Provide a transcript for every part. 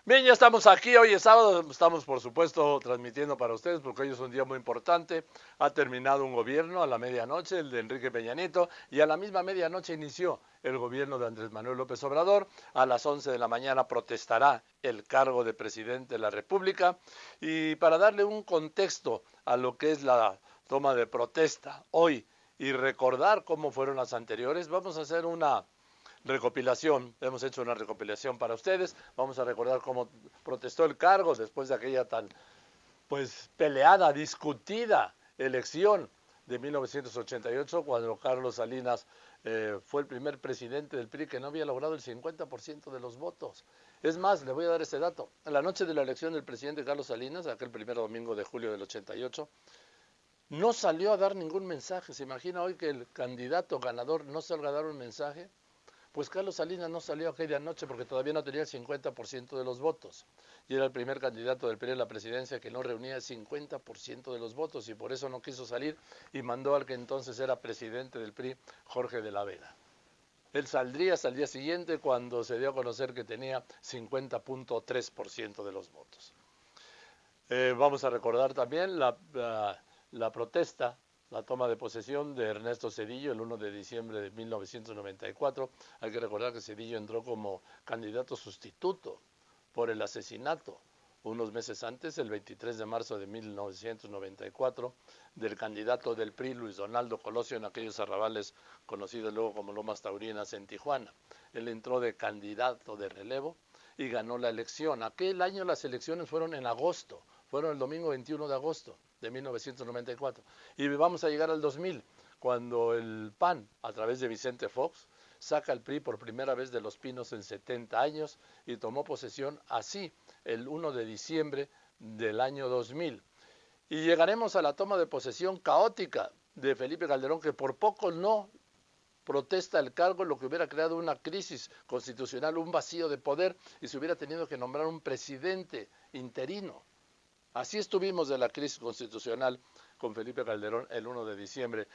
Bien, ya estamos aquí, hoy es sábado, estamos por supuesto transmitiendo para ustedes porque hoy es un día muy importante. Ha terminado un gobierno a la medianoche, el de Enrique Peña Nieto, y a la misma medianoche inició el gobierno de Andrés Manuel López Obrador. A las 11 de la mañana protestará el cargo de presidente de la República. Y para darle un contexto a lo que es la toma de protesta hoy y recordar cómo fueron las anteriores, vamos a hacer una recopilación, hemos hecho una recopilación para ustedes, vamos a recordar cómo protestó el cargo después de aquella tan peleada, discutida elección de 1988, cuando Carlos Salinas fue el primer presidente del PRI que no había logrado el 50% de los votos. Es más, le voy a dar este dato. En la noche de la elección del presidente Carlos Salinas, aquel primer domingo de julio del 88, no salió a dar ningún mensaje. ¿Se imagina hoy que el candidato ganador no salga a dar un mensaje? Pues Carlos Salinas no salió aquella noche porque todavía no tenía el 50% de los votos. Y era el primer candidato del PRI a la presidencia que no reunía el 50% de los votos y por eso no quiso salir y mandó al que entonces era presidente del PRI, Jorge de la Vega. Él saldría hasta el día siguiente cuando se dio a conocer que tenía 50.3% de los votos. Vamos a recordar también la protesta, la toma de posesión de Ernesto Zedillo el 1 de diciembre de 1994. Hay que recordar que Zedillo entró como candidato sustituto por el asesinato unos meses antes, el 23 de marzo de 1994, del candidato del PRI, Luis Donaldo Colosio, en aquellos arrabales conocidos luego como Lomas Taurinas en Tijuana. Él entró de candidato de relevo y ganó la elección. Aquel año las elecciones fueron en agosto, fueron el domingo 21 de agosto de 1994. Y vamos a llegar al 2000, cuando el PAN, a través de Vicente Fox, saca el PRI por primera vez de Los Pinos en 70 años y tomó posesión así el 1 de diciembre del año 2000. Y llegaremos a la toma de posesión caótica de Felipe Calderón, que por poco no protesta el cargo, lo que hubiera creado una crisis constitucional, un vacío de poder, y se hubiera tenido que nombrar un presidente interino. Así estuvimos de la crisis constitucional con Felipe Calderón el 1 de diciembre,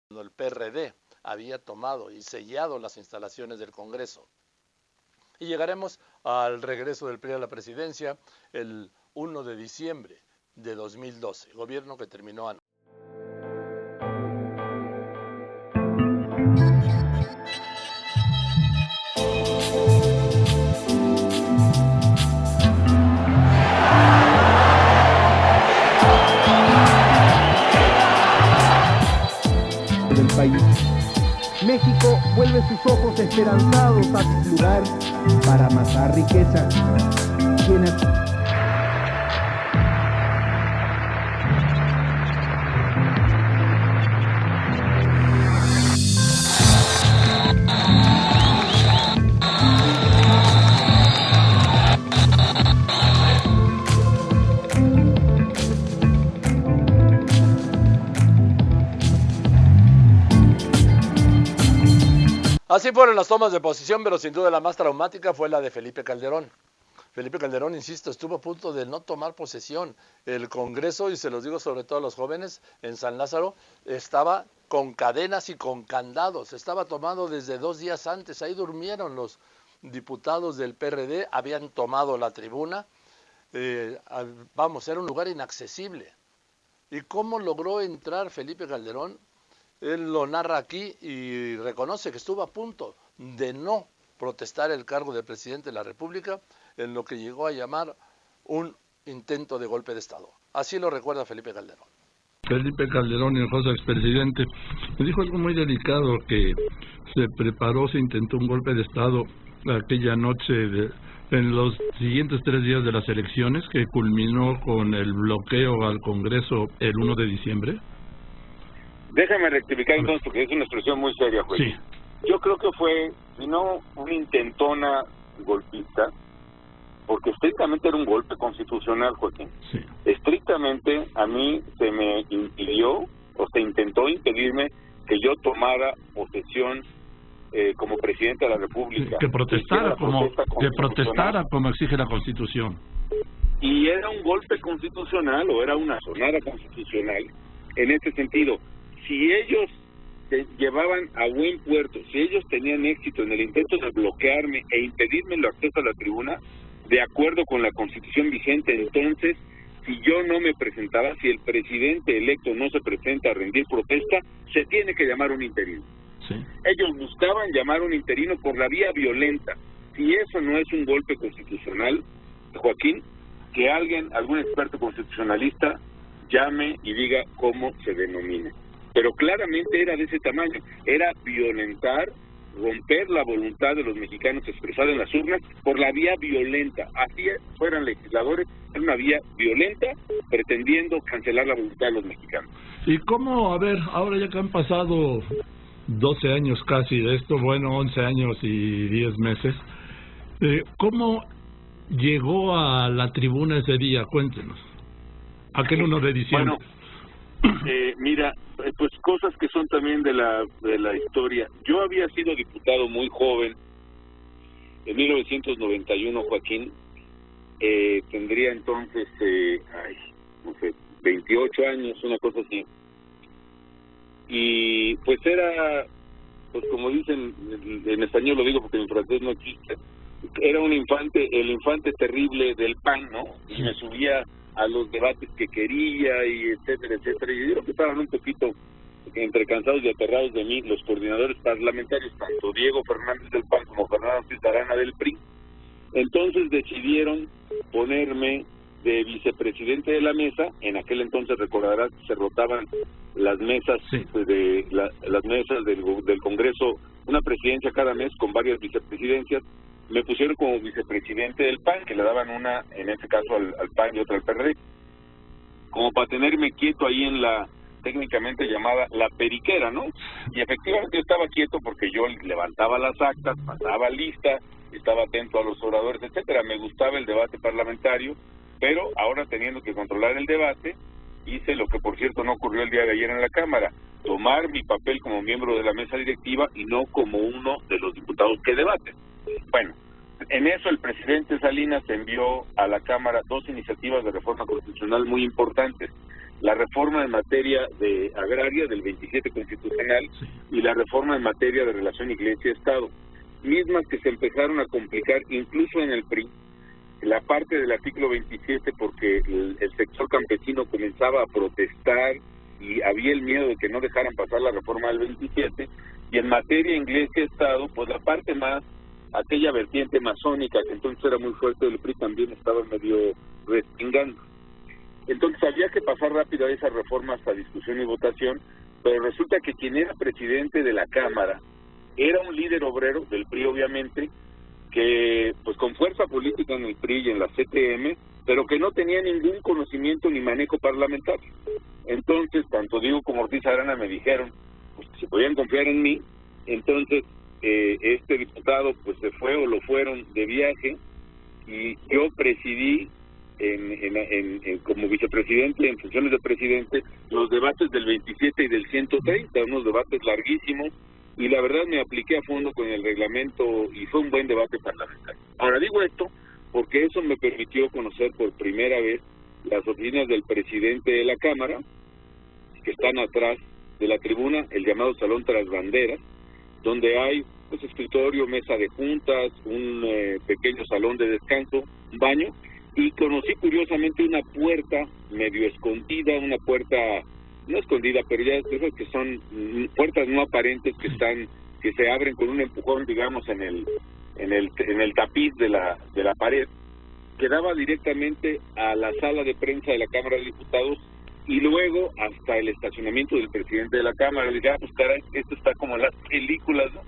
cuando el PRD había tomado y sellado las instalaciones del Congreso. Y llegaremos al regreso del PRI a la presidencia el 1 de diciembre de 2012, gobierno que terminó anoche. Del país. México vuelve sus ojos esperanzados a su lugar para amasar riqueza. Así fueron las tomas de posición, pero sin duda la más traumática fue la de Felipe Calderón. Felipe Calderón, insisto, estuvo a punto de no tomar posesión. El Congreso, y se los digo sobre todo a los jóvenes, en San Lázaro, estaba con cadenas y con candados. Estaba tomado desde 2 días antes. Ahí durmieron los diputados del PRD, habían tomado la tribuna. Era un lugar inaccesible. ¿Y cómo logró entrar Felipe Calderón? Él lo narra aquí y reconoce que estuvo a punto de no protestar el cargo de presidente de la República en lo que llegó a llamar un intento de golpe de Estado. Así lo recuerda Felipe Calderón. Felipe Calderón, el famoso expresidente, me dijo algo muy delicado, que se intentó un golpe de Estado aquella noche en los siguientes 3 días de las elecciones, que culminó con el bloqueo al Congreso el 1 de diciembre. Déjame rectificar entonces, porque es una expresión muy seria, juez. Sí. Yo creo que fue, si no una intentona golpista, porque estrictamente era un golpe constitucional, Joaquín. Sí. Estrictamente a mí se me impidió, o se intentó impedirme que yo tomara posesión como presidente de la República. Que protestara como exige la Constitución. Y era un golpe constitucional, o era una sonada constitucional, en este sentido. Si ellos llevaban a buen puerto. Si ellos tenían éxito en el intento de bloquearme e impedirme el acceso a la tribuna, de acuerdo con la Constitución vigente, entonces, si yo no me presentaba, si el presidente electo no se presenta a rendir protesta, se tiene que llamar un interino. Sí. Ellos buscaban llamar un interino por la vía violenta. Si eso no es un golpe constitucional, Joaquín, que algún experto constitucionalista, llame y diga cómo se denomina. Pero claramente era de ese tamaño, era violentar, romper la voluntad de los mexicanos expresada en las urnas por la vía violenta. Así fueran legisladores, era una vía violenta pretendiendo cancelar la voluntad de los mexicanos. ¿Y cómo, a ver, ahora ya que han pasado 12 años casi de esto, bueno, 11 años y 10 meses, ¿cómo llegó a la tribuna ese día? Cuéntenos. Aquel 1 de diciembre. Bueno, mira, pues cosas que son también de la historia. Yo había sido diputado muy joven, en 1991, Joaquín. Tendría entonces, no sé, 28 años, una cosa así. Y pues era, pues como dicen, en español lo digo porque en francés no existe, era el infante terrible del PAN, ¿no? Y me subía a los debates que quería y etcétera, etcétera. Y yo creo que estaban un poquito entre cansados y aterrados de mí los coordinadores parlamentarios, tanto Diego Fernández del PAN como Fernando Arana del PRI. Entonces decidieron ponerme de vicepresidente de la mesa. En aquel entonces, recordarás, se rotaban las mesas, sí, las mesas del Congreso, una presidencia cada mes con varias vicepresidencias. Me pusieron como vicepresidente del PAN, que le daban una, en este caso al PAN y otra al PRD, como para tenerme quieto ahí en la técnicamente llamada la periquera, ¿no? Y efectivamente yo estaba quieto porque yo levantaba las actas, pasaba lista, estaba atento a los oradores, etcétera. Me gustaba el debate parlamentario, pero ahora teniendo que controlar el debate, hice lo que por cierto no ocurrió el día de ayer en la Cámara, tomar mi papel como miembro de la mesa directiva y no como uno de los diputados que debaten. Bueno, en eso el presidente Salinas envió a la Cámara 2 iniciativas de reforma constitucional muy importantes: la reforma en materia de agraria del 27 constitucional y la reforma en materia de relación Iglesia-Estado, mismas que se empezaron a complicar incluso en el PRI, la parte del artículo 27, porque el sector campesino comenzaba a protestar y había el miedo de que no dejaran pasar la reforma del 27, y en materia Iglesia-Estado, pues la parte más, aquella vertiente masónica que entonces era muy fuerte del PRI, también estaba medio respingando. Entonces había que pasar rápido a esas reformas a discusión y votación, pero resulta que quien era presidente de la Cámara era un líder obrero del PRI, obviamente, que pues con fuerza política en el PRI y en la CTM, pero que no tenía ningún conocimiento ni manejo parlamentario. Entonces, tanto Diego como Ortiz Arana me dijeron pues, que si podían confiar en mí. Entonces, este diputado pues se fue o lo fueron de viaje, y yo presidí como vicepresidente, en funciones de presidente, los debates del 27 y del 130, unos debates larguísimos, y la verdad me apliqué a fondo con el reglamento y fue un buen debate parlamentario. Ahora digo esto porque eso me permitió conocer por primera vez las oficinas del presidente de la Cámara, que están atrás de la tribuna, el llamado Salón Tras Banderas, donde hay pues escritorio, mesa de juntas, un pequeño salón de descanso, un baño, y conocí curiosamente una puerta medio escondida, una puerta no escondida, pero ya esas que son puertas no aparentes que se abren con un empujón, digamos, en el tapiz de la pared, que daba directamente a la sala de prensa de la Cámara de Diputados y luego hasta el estacionamiento del presidente de la Cámara. Le dije, pues caray, esto está como en las películas, ¿no?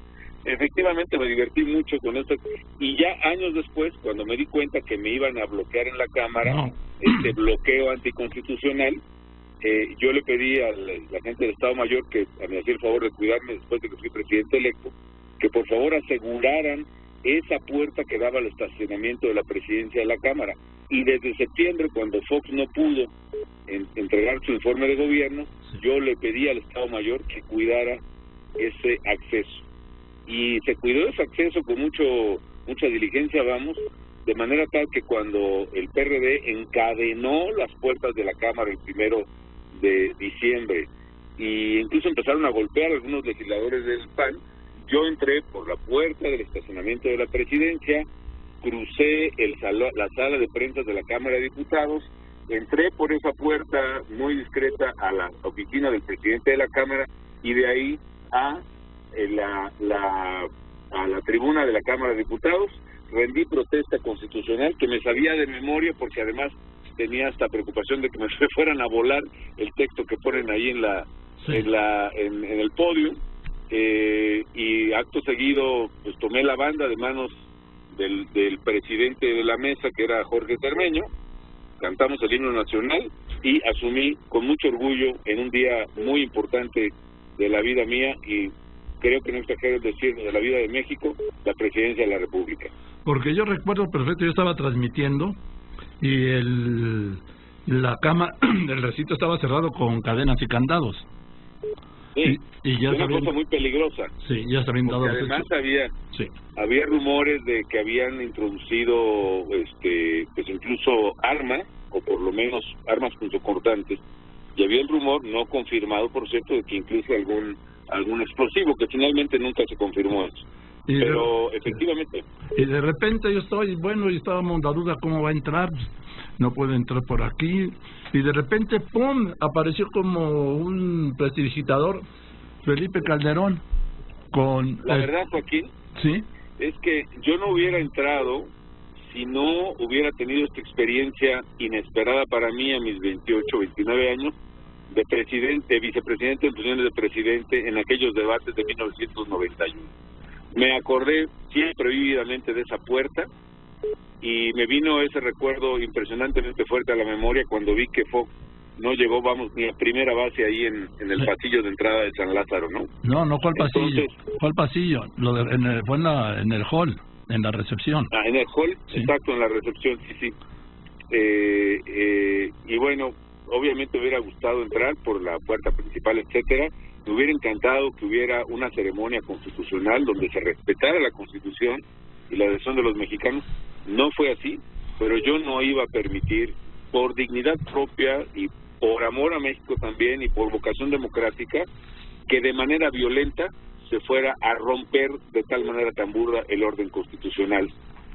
Efectivamente me divertí mucho con esto, y ya años después, cuando me di cuenta que me iban a bloquear en la Cámara, este bloqueo anticonstitucional, yo le pedí a la gente del Estado Mayor, que me hacía el favor de cuidarme después de que fui presidente electo, que por favor aseguraran esa puerta que daba al estacionamiento de la presidencia de la Cámara. Y desde septiembre, cuando Fox no pudo entregar su informe de gobierno, yo le pedí al Estado Mayor que cuidara ese acceso. Y se cuidó ese acceso con mucha diligencia, vamos, de manera tal que cuando el PRD encadenó las puertas de la Cámara el 1 de diciembre y incluso empezaron a golpear a algunos legisladores del PAN. Yo entré por la puerta del estacionamiento de la presidencia, crucé la sala de prensa de la Cámara de Diputados, entré por esa puerta muy discreta a la oficina del presidente de la Cámara y de ahí a la tribuna de la Cámara de Diputados. Rendí protesta constitucional que me sabía de memoria porque además tenía hasta preocupación de que me fueran a volar el texto que ponen ahí en el podio, y acto seguido pues tomé la banda de manos del presidente de la mesa, que era Jorge Cermeño, cantamos el himno nacional y asumí con mucho orgullo en un día muy importante de la vida mía, y creo que no exagero decir de la vida de México, la presidencia de la República. Porque yo recuerdo perfecto, yo estaba transmitiendo y la cama del recinto estaba cerrado con cadenas y candados. Sí, y ya una cosa muy peligrosa. Sí, ya se habían dado los además hechos. había rumores de que habían introducido pues incluso armas, o por lo menos armas punzocortantes, y había el rumor no confirmado, por cierto, de que incluso algún explosivo, que finalmente nunca se confirmó eso. Pero efectivamente. Y de repente yo y estábamos la duda cómo va a entrar, no puede entrar por aquí, y de repente ¡pum!, apareció como un prestidigitador, Felipe Calderón, con... La verdad, Joaquín, ¿sí?, es que yo no hubiera entrado si no hubiera tenido esta experiencia inesperada para mí a mis 28, 29 años, de vicepresidente en funciones de presidente en aquellos debates de 1991. Me acordé siempre vívidamente de esa puerta y me vino ese recuerdo impresionantemente fuerte a la memoria cuando vi que Fox no llegó, ni a primera base ahí en el pasillo de entrada de San Lázaro, ¿no? No, ¿cuál pasillo? ¿Cuál pasillo? Fue en el hall, en la recepción. Ah, en el hall, sí. Exacto, en la recepción, sí. Y bueno, obviamente me hubiera gustado entrar por la puerta principal, etcétera. Me hubiera encantado que hubiera una ceremonia constitucional donde se respetara la Constitución y la decisión de los mexicanos. No fue así, pero yo no iba a permitir, por dignidad propia y por amor a México también y por vocación democrática, que de manera violenta se fuera a romper de tal manera tan burda el orden constitucional.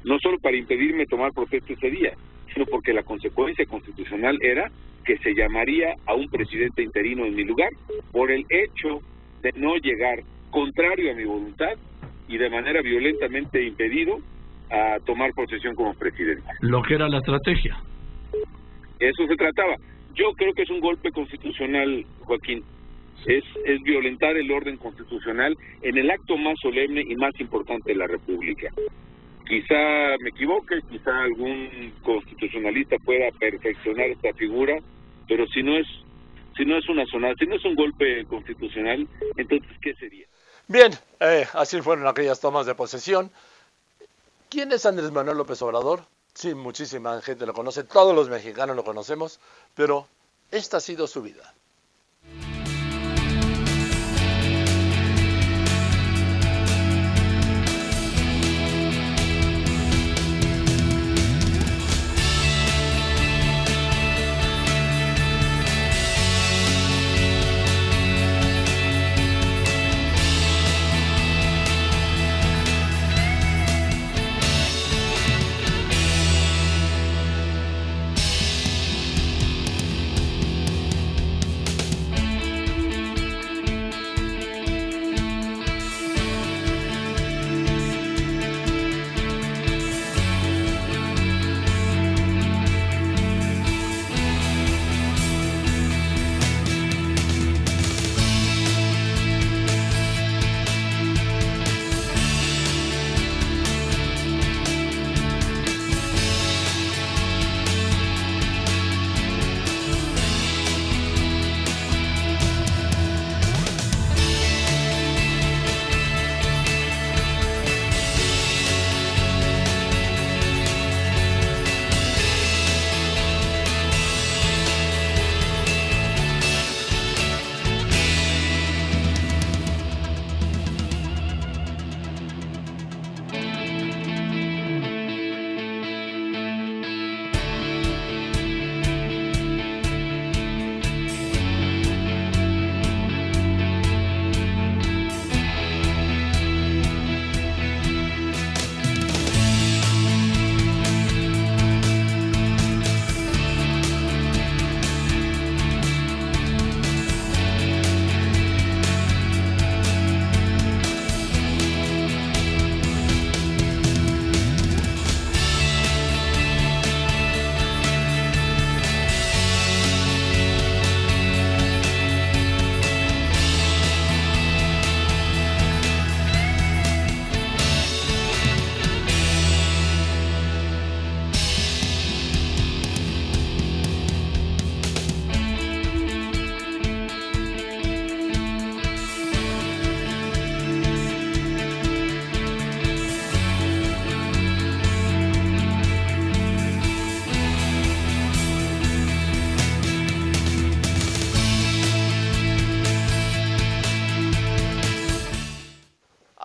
No solo para impedirme tomar protesta ese día, sino porque la consecuencia constitucional era que se llamaría a un presidente interino en mi lugar por el hecho de no llegar, contrario a mi voluntad y de manera violentamente impedido, a tomar posesión como presidente. Lo que era la estrategia. Eso se trataba. Yo creo que es un golpe constitucional, Joaquín. Es violentar el orden constitucional en el acto más solemne y más importante de la República. Quizá me equivoque, quizá algún constitucionalista pueda perfeccionar esta figura, pero si no es un golpe constitucional, entonces ¿qué sería? Bien, así fueron aquellas tomas de posesión. ¿Quién es Andrés Manuel López Obrador? Sí, muchísima gente lo conoce, todos los mexicanos lo conocemos, pero esta ha sido su vida.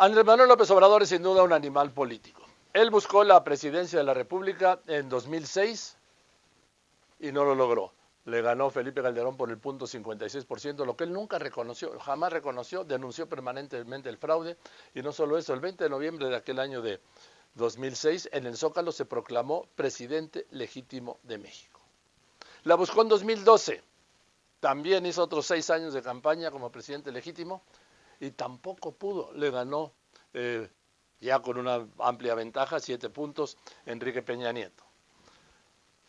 Andrés Manuel López Obrador es sin duda un animal político. Él buscó la presidencia de la República en 2006 y no lo logró. Le ganó Felipe Calderón por el 0.56%, lo que él nunca reconoció, jamás reconoció, denunció permanentemente el fraude. Y no solo eso, el 20 de noviembre de aquel año de 2006, en el Zócalo se proclamó presidente legítimo de México. La buscó en 2012, también hizo otros 6 años de campaña como presidente legítimo y tampoco pudo. Le ganó ya con una amplia ventaja, 7 puntos, Enrique Peña Nieto.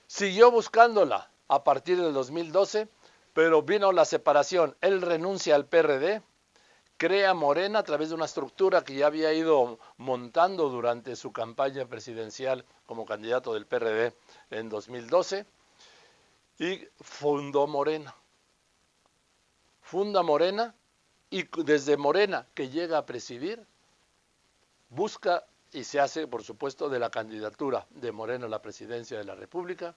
Siguió buscándola a partir del 2012, pero vino la separación. Él renuncia al PRD, crea Morena a través de una estructura que ya había ido montando durante su campaña presidencial como candidato del PRD en 2012 y fundó Morena. Funda Morena y desde Morena, que llega a presidir, busca y se hace, por supuesto, de la candidatura de Morena a la presidencia de la República.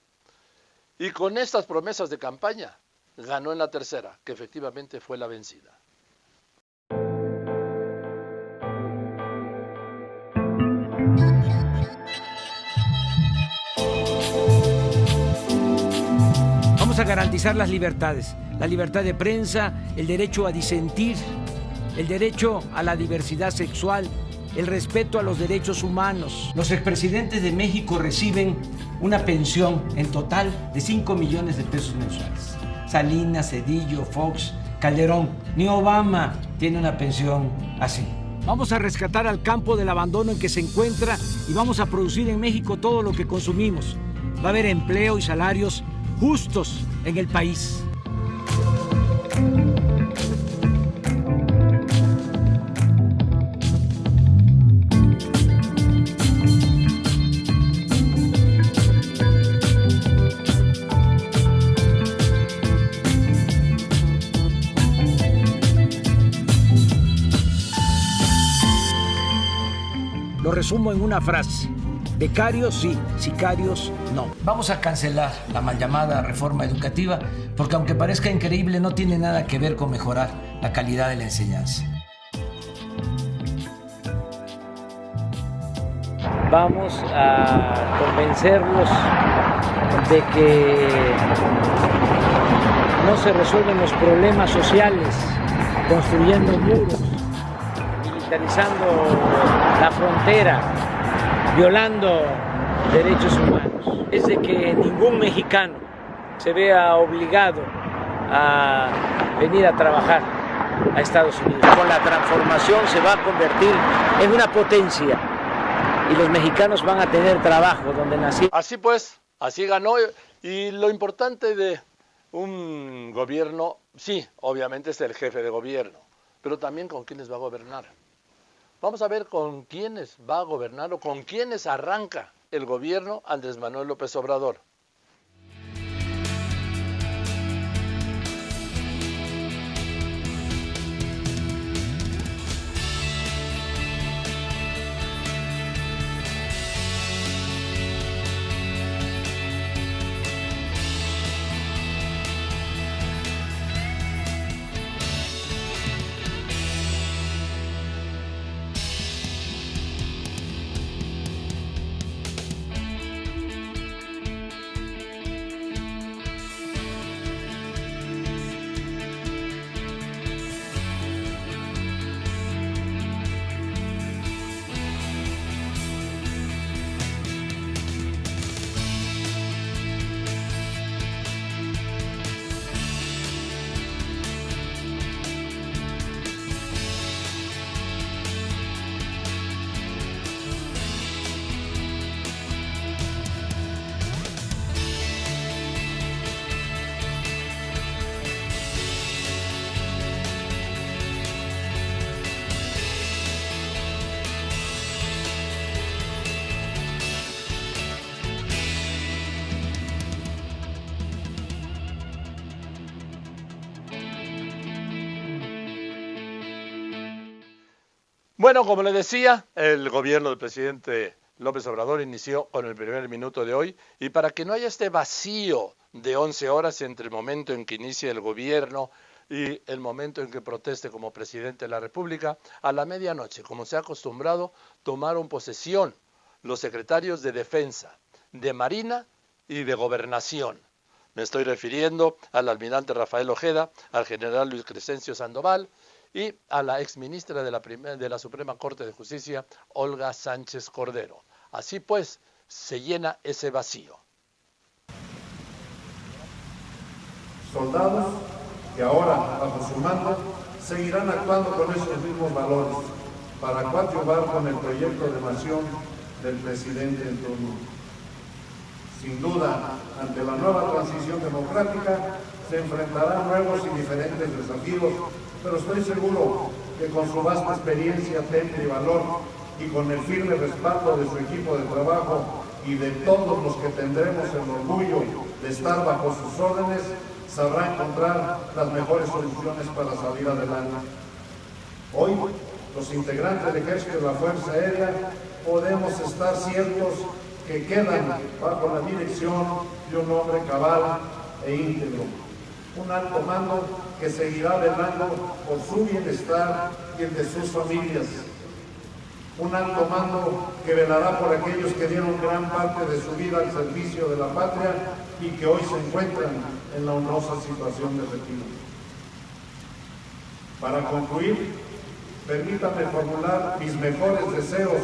Y con estas promesas de campaña, ganó en la tercera, que efectivamente fue la vencida. Vamos a garantizar las libertades, la libertad de prensa, el derecho a disentir, el derecho a la diversidad sexual, el respeto a los derechos humanos. Los expresidentes de México reciben una pensión en total de 5 millones de pesos mensuales. Salinas, Zedillo, Fox, Calderón, ni Obama tiene una pensión así. Vamos a rescatar al campo del abandono en que se encuentra y vamos a producir en México todo lo que consumimos. Va a haber empleo y salarios justos en el país. Lo resumo en una frase. Becarios sí, sicarios no. Vamos a cancelar la mal llamada reforma educativa porque aunque parezca increíble no tiene nada que ver con mejorar la calidad de la enseñanza. Vamos a convencerlos de que no se resuelven los problemas sociales construyendo muros, militarizando la frontera, violando derechos humanos. Es de que ningún mexicano se vea obligado a venir a trabajar a Estados Unidos. Con la transformación se va a convertir en una potencia y los mexicanos van a tener trabajo donde nacieron. Así pues, así ganó. Y lo importante de un gobierno, sí, obviamente es el jefe de gobierno, pero también con quiénes va a gobernar. Vamos a ver con quiénes va a gobernar o con quiénes arranca el gobierno Andrés Manuel López Obrador. Bueno, como le decía, el gobierno del presidente López Obrador inició con el primer minuto de hoy, y para que no haya este vacío de 11 horas entre el momento en que inicia el gobierno, y el momento en que proteste como presidente de la República, a la medianoche, como se ha acostumbrado, tomaron posesión los secretarios de Defensa, de Marina y de Gobernación. Me estoy refiriendo al almirante Rafael Ojeda, al general Luis Crescencio Sandoval y a la exministra de la Suprema Corte de Justicia, Olga Sánchez Cordero. Así pues, se llena ese vacío. Soldados que ahora, bajo su mando, seguirán actuando con esos mismos valores para coadyuvar con el proyecto de nación del presidente en turno. Sin duda, ante la nueva transición democrática, se enfrentarán nuevos y diferentes desafíos, pero estoy seguro que con su vasta experiencia, temple y valor, y con el firme respaldo de su equipo de trabajo y de todos los que tendremos el orgullo de estar bajo sus órdenes, sabrá encontrar las mejores soluciones para salir adelante. Hoy, los integrantes del Ejército de la Fuerza Aérea podemos estar ciertos que quedan bajo la dirección de un hombre cabal e íntegro, un alto mando que seguirá velando por su bienestar y el de sus familias, un alto mando que velará por aquellos que dieron gran parte de su vida al servicio de la patria y que hoy se encuentran en la honrosa situación de retiro. Para concluir, permítanme formular mis mejores deseos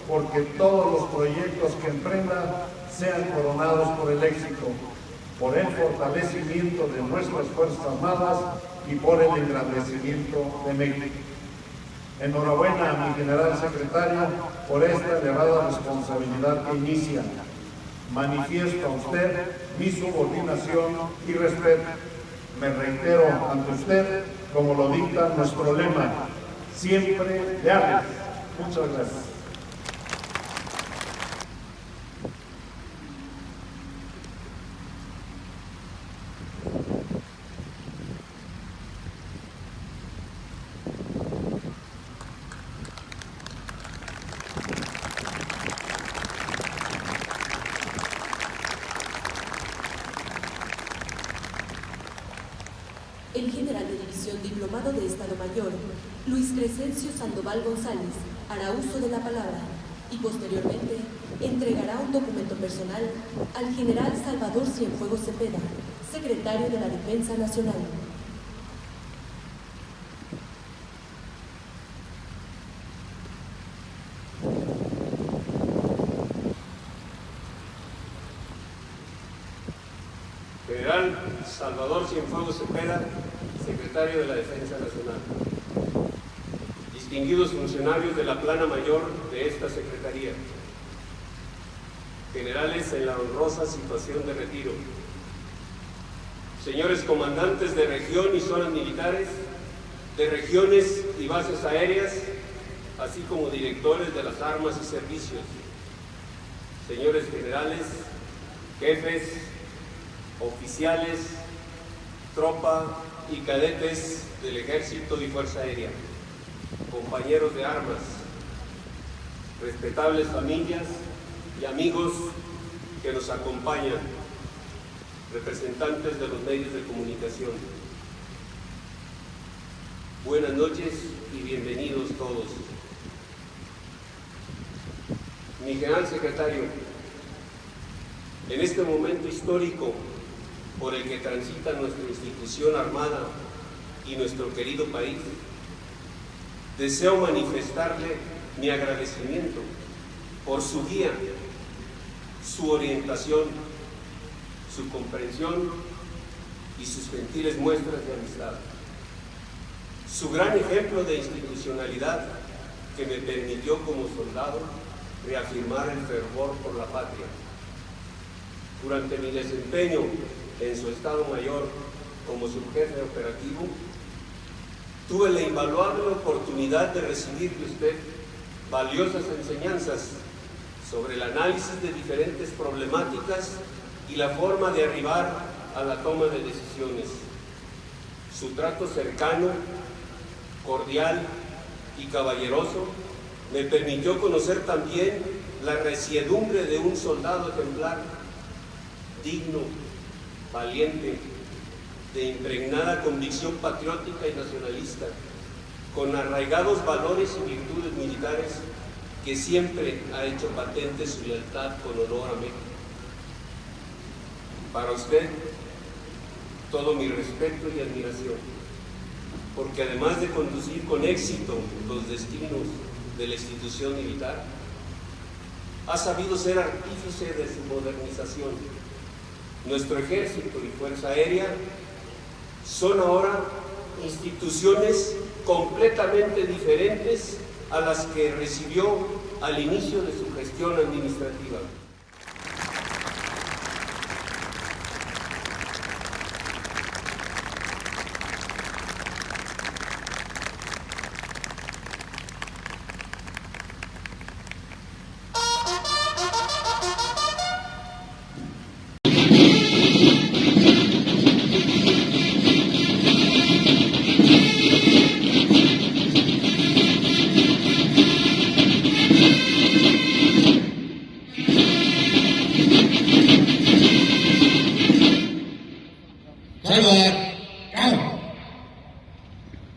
porque todos los proyectos que emprenda sean coronados por el éxito, por el fortalecimiento de nuestras Fuerzas Armadas y por el engrandecimiento de México. Enhorabuena a mi general secretario por esta elevada responsabilidad que inicia. Manifiesto a usted mi subordinación y respeto. Me reitero ante usted, como lo dicta nuestro lema, siempre leales. Muchas gracias. El general de división diplomado de Estado Mayor, Luis Crescencio Sandoval González, hará uso de la palabra y posteriormente entregará un documento personal al general Salvador Cienfuegos Cepeda, secretario de la Defensa Nacional. General Salvador Cienfuegos Cepeda, secretario de la Defensa Nacional. Distinguidos funcionarios de la plana mayor de esta secretaría. Generales en la honrosa situación de retiro. Señores comandantes de región y zonas militares, de regiones y bases aéreas, así como directores de las armas y servicios. Señores generales, jefes, oficiales, tropa y cadetes del Ejército y Fuerza Aérea, compañeros de armas, respetables familias y amigos que nos acompañan, representantes de los medios de comunicación. Buenas noches y bienvenidos todos. Mi general secretario, en este momento histórico por el que transita nuestra institución armada y nuestro querido país, deseo manifestarle mi agradecimiento por su guía, su orientación, su comprensión y sus gentiles muestras de amistad. Su gran ejemplo de institucionalidad que me permitió como soldado reafirmar el fervor por la patria. Durante mi desempeño en su Estado Mayor como subjefe operativo, tuve la invaluable oportunidad de recibir de usted valiosas enseñanzas sobre el análisis de diferentes problemáticas y la forma de arribar a la toma de decisiones. Su trato cercano, cordial y caballeroso me permitió conocer también la resiedumbre de un soldado ejemplar, digno, valiente, de impregnada convicción patriótica y nacionalista, con arraigados valores y virtudes militares, que siempre ha hecho patente su lealtad con honor a México. Para usted, todo mi respeto y admiración, porque además de conducir con éxito los destinos de la institución militar, ha sabido ser artífice de su modernización. Nuestro ejército y fuerza aérea son ahora instituciones completamente diferentes a las que recibió al inicio de su gestión administrativa.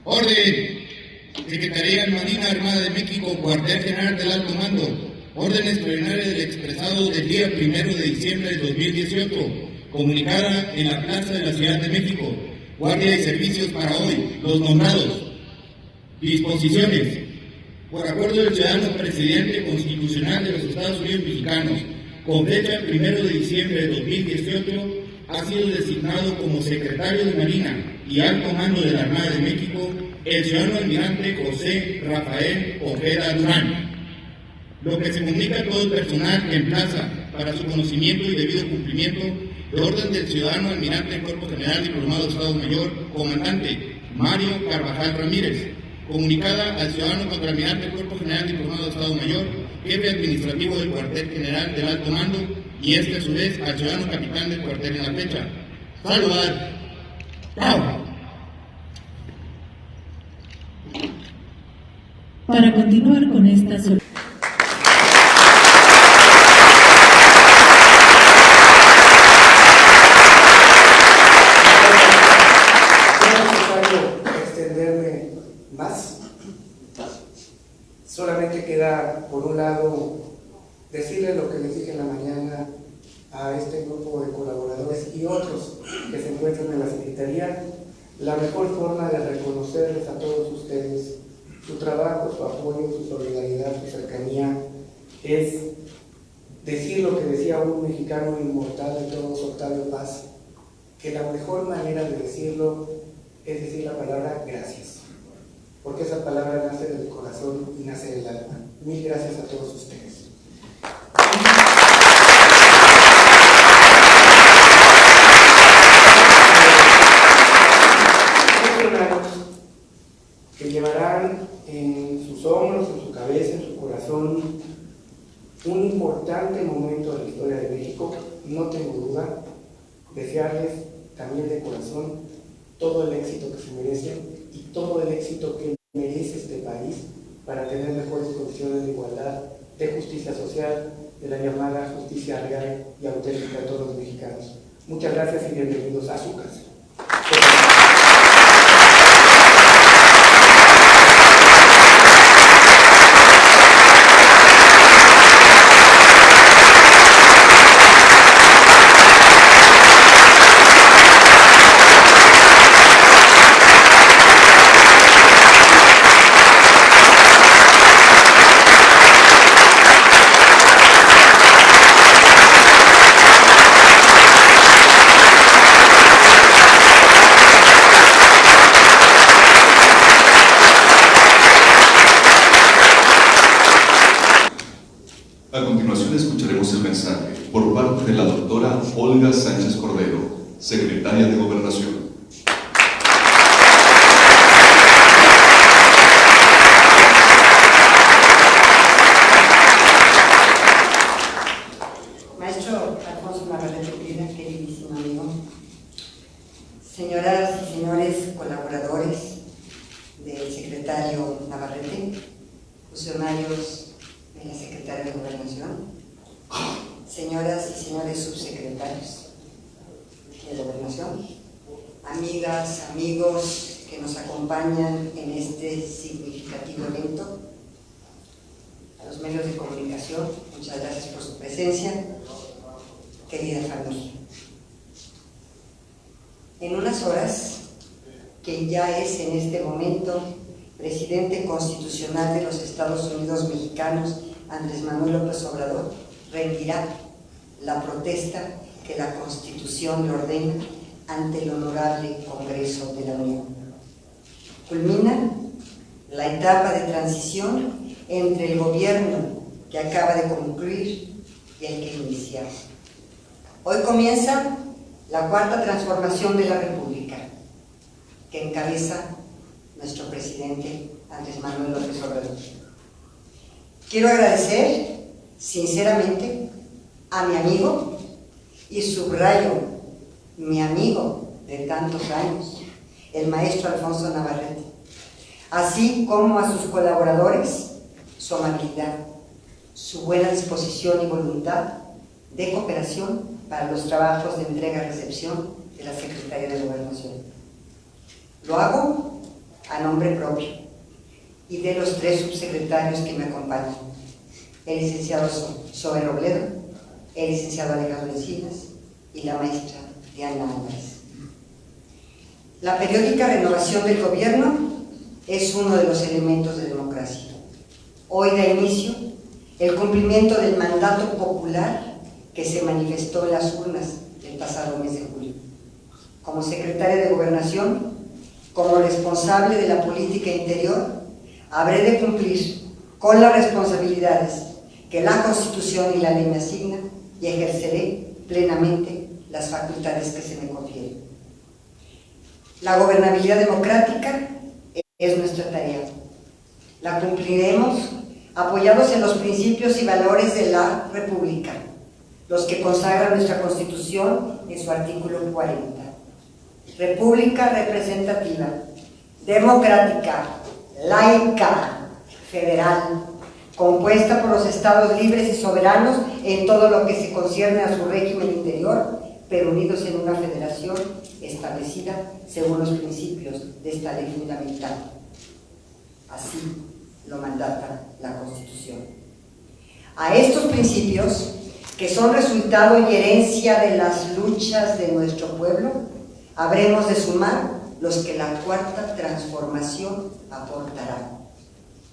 Orden. Secretaría de Marina Armada de México, Cuartel General del Alto Mando. Orden extraordinaria del expresado del día 1 de diciembre de 2018, comunicada en la Plaza de la Ciudad de México. Guardia y servicios para hoy, los nombrados. Disposiciones. Por acuerdo del ciudadano presidente constitucional de los Estados Unidos mexicanos, con fecha 1 de diciembre de 2018, ha sido designado como secretario de Marina y Alto Mando de la Armada de México el ciudadano almirante José Rafael Ojeda Durán. Lo que se comunica a todo el personal en plaza para su conocimiento y debido cumplimiento de orden del ciudadano almirante del Cuerpo General Diplomado de Estado Mayor, comandante Mario Carvajal Ramírez, comunicada al ciudadano contraalmirante del Cuerpo General Diplomado de Estado Mayor, jefe administrativo del Cuartel General del Alto Mando, y este a su vez al ciudadano capitán del cuartel en la fecha. Saludar. ¡Chao! Para continuar con esta solicitud. Solamente queda, por un lado, decirle lo que les dije en la mañana a este grupo de colaboradores y otros que se encuentran en la Secretaría. La mejor forma de reconocerles a todos ustedes su trabajo, su apoyo, su solidaridad, su cercanía, es decir lo que decía un mexicano inmortal de todos, Octavio Paz, que la mejor manera de decirlo es decir la palabra gracias. Porque esa palabra nace del corazón y nace del alma. Mil gracias a todos ustedes. Que llevarán en sus hombros, en su cabeza, en su corazón, un importante momento de la historia de México, no tengo duda. Desearles también de corazón todo el éxito que se merecen y todo el éxito que merece este país para tener mejores condiciones de igualdad, de justicia social, de la llamada justicia real y auténtica a todos los mexicanos. Muchas gracias y bienvenidos a su casa. A continuación escucharemos el mensaje por parte de la doctora Olga Sánchez Cordero, secretaria de Gobernación. Maestro Alfonso Navarrete Piedra, queridísimo amigo, señoras y señores colaboradores del secretario Navarrete, funcionarios de la Secretaría de Gobernación, señoras y señores subsecretarios de Gobernación, amigas, amigos que nos acompañan en este significativo evento, a los medios de comunicación, muchas gracias por su presencia, querida familia. En unas horas, quien ya es en este momento presidente constitucional de los Estados Unidos mexicanos, Andrés Manuel López Obrador, rendirá la protesta que la Constitución le ordena ante el honorable Congreso de la Unión. Culmina la etapa de transición entre el gobierno que acaba de concluir y el que inicia. Hoy comienza la cuarta transformación de la República, que encabeza nuestro presidente Andrés Manuel López Obrador. Quiero agradecer sinceramente a mi amigo, y subrayo, mi amigo de tantos años, el maestro Alfonso Navarrete, así como a sus colaboradores, su amabilidad, su buena disposición y voluntad de cooperación para los trabajos de entrega-recepción de la Secretaría de Gobernación. Lo hago a nombre propio y de los 3 subsecretarios que me acompañan, el licenciado Zoe Robledo, el licenciado Alejandro Encinas y la maestra Diana Álvarez. La periódica renovación del gobierno es uno de los elementos de democracia. Hoy da inicio el cumplimiento del mandato popular que se manifestó en las urnas el pasado mes de julio. Como secretaria de Gobernación, como responsable de la política interior, habré de cumplir con las responsabilidades que la Constitución y la ley me asignan y ejerceré plenamente las facultades que se me confieren. La gobernabilidad democrática es nuestra tarea. La cumpliremos apoyados en los principios y valores de la República, los que consagra nuestra Constitución en su artículo 40. República representativa, democrática, laica, federal, compuesta por los estados libres y soberanos en todo lo que se concierne a su régimen interior, pero unidos en una federación establecida según los principios de esta ley fundamental. Así lo mandata la Constitución. A estos principios, que son resultado y herencia de las luchas de nuestro pueblo, habremos de sumar los que la cuarta transformación aportará.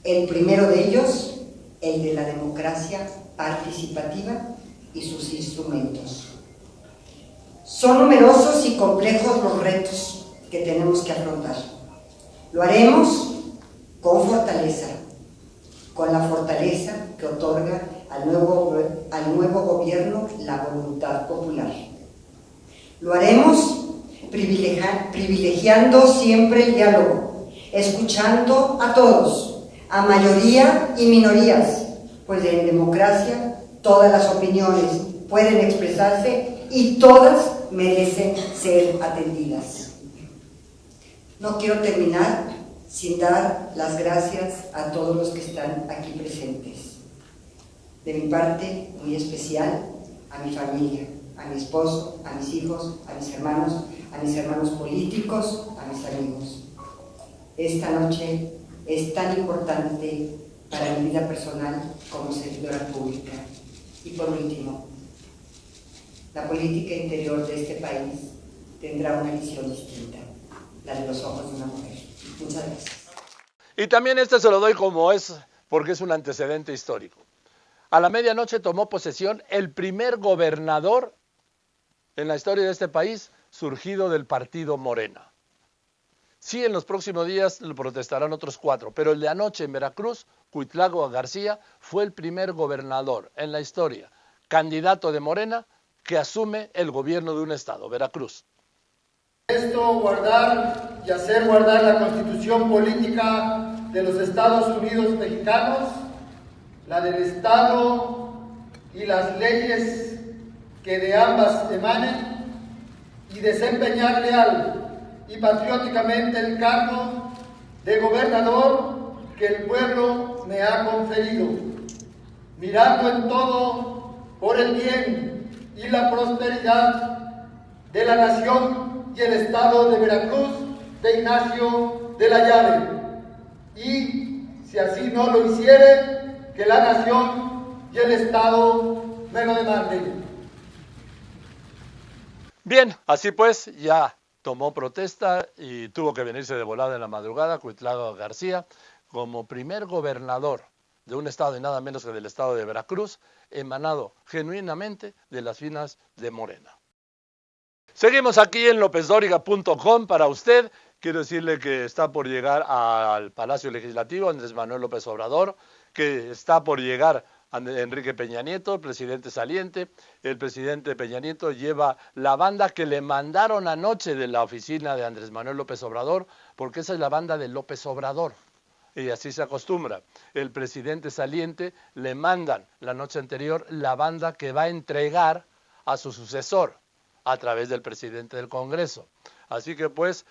El primero de ellos, el de la democracia participativa y sus instrumentos. Son numerosos y complejos los retos que tenemos que afrontar. Lo haremos con fortaleza, con la fortaleza que otorga al nuevo gobierno la voluntad popular. Lo haremos privilegiando siempre el diálogo, escuchando a todos, a mayoría y minorías, pues en democracia todas las opiniones pueden expresarse y todas merecen ser atendidas. No quiero terminar sin dar las gracias a todos los que están aquí presentes. De mi parte, muy especial, a mi familia, a mi esposo, a mis hijos, a mis hermanos políticos, a mis amigos. Esta noche es tan importante para mi vida personal como servidora pública. Y por último, la política interior de este país tendrá una visión distinta, la de los ojos de una mujer. Muchas gracias. Y también este se lo doy como es, porque es un antecedente histórico. A la medianoche tomó posesión el primer gobernador en la historia de este país surgido del partido Morena. Sí, en los próximos días lo protestarán otros 4, pero el de anoche en Veracruz, Cuitlagua García, fue el primer gobernador en la historia, candidato de Morena, que asume el gobierno de un estado, Veracruz. Esto guardar y hacer guardar la Constitución política de los Estados Unidos mexicanos, la del Estado y las leyes que de ambas emanen, y desempeñar leal y patrióticamente el cargo de gobernador que el pueblo me ha conferido, mirando en todo por el bien y la prosperidad de la nación y el estado de Veracruz de Ignacio de la Llave. Y si así no lo hiciere, que la nación y el estado me lo demanden. Bien, así pues, ya tomó protesta y tuvo que venirse de volada en la madrugada Cuitlao García como primer gobernador de un estado y nada menos que del estado de Veracruz, emanado genuinamente de las filas de Morena. Seguimos aquí en lopesdoriga.com para usted. Quiero decirle que está por llegar al Palacio Legislativo Andrés Manuel López Obrador, que está por llegar Enrique Peña Nieto, el presidente saliente. El presidente Peña Nieto lleva la banda que le mandaron anoche de la oficina de Andrés Manuel López Obrador, porque esa es la banda de López Obrador. Y así se acostumbra. El presidente saliente le mandan la noche anterior la banda que va a entregar a su sucesor a través del presidente del Congreso. Así que pues,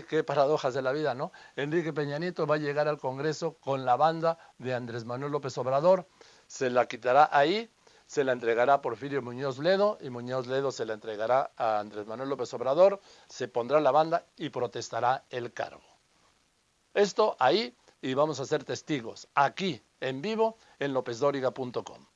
qué paradojas de la vida, ¿no? Enrique Peña Nieto va a llegar al Congreso con la banda de Andrés Manuel López Obrador, se la quitará ahí, se la entregará a Porfirio Muñoz Ledo y Muñoz Ledo se la entregará a Andrés Manuel López Obrador, se pondrá la banda y protestará el cargo. Esto ahí, y vamos a ser testigos aquí en vivo en lopesdoriga.com.